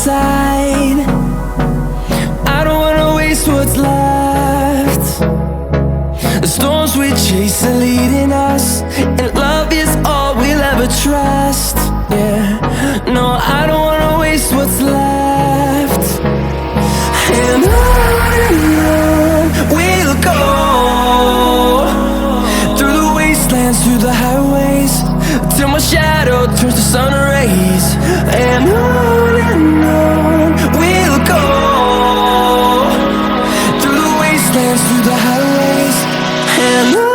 side. I don't wanna waste what's left. The storms we chase are leading us, and love is all we'll ever trust. Yeah, no, I don't wanna waste what's left. And on we'll go, through the wastelands, through the highways, till my shadow turns to sun rays. And on we'll go, through the wastelands, through the highways, and on.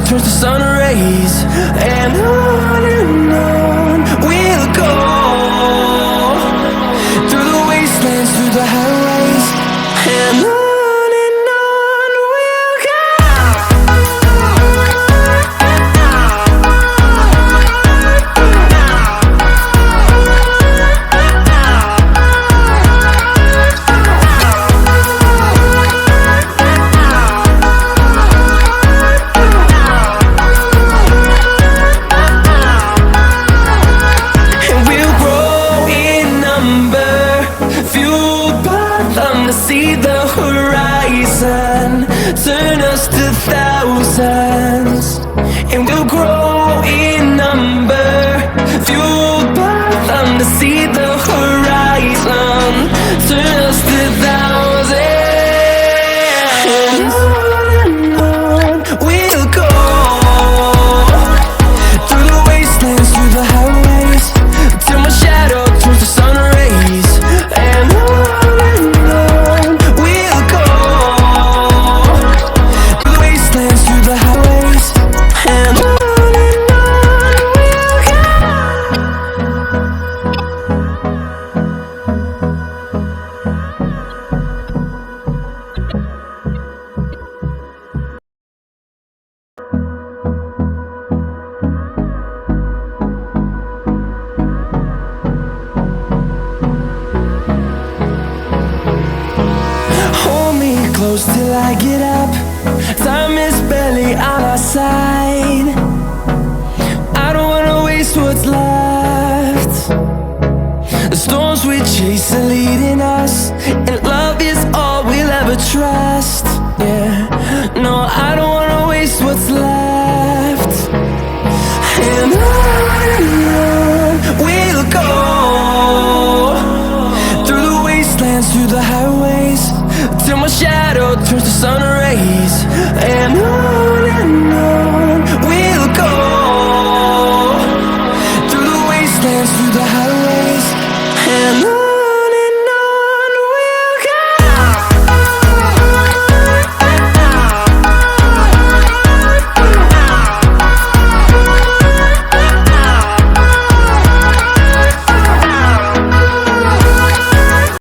Turns to sun rays, and on we'll go, through the wastelands, through the highways, and on we'll go. See the horizon turn us to thousands, and we'll grow in number, fueled by them. To see the horizon turn us to thousands, and on we'll go, through the wastelands, through the highways, till my shadow turns to sun rays, and on. Close till I get up, time is barely on our side. I don't wanna waste what's left. The storms we chase are leading us, and love is all we'll ever trust. Yeah, no, I don't wanna waste what's left.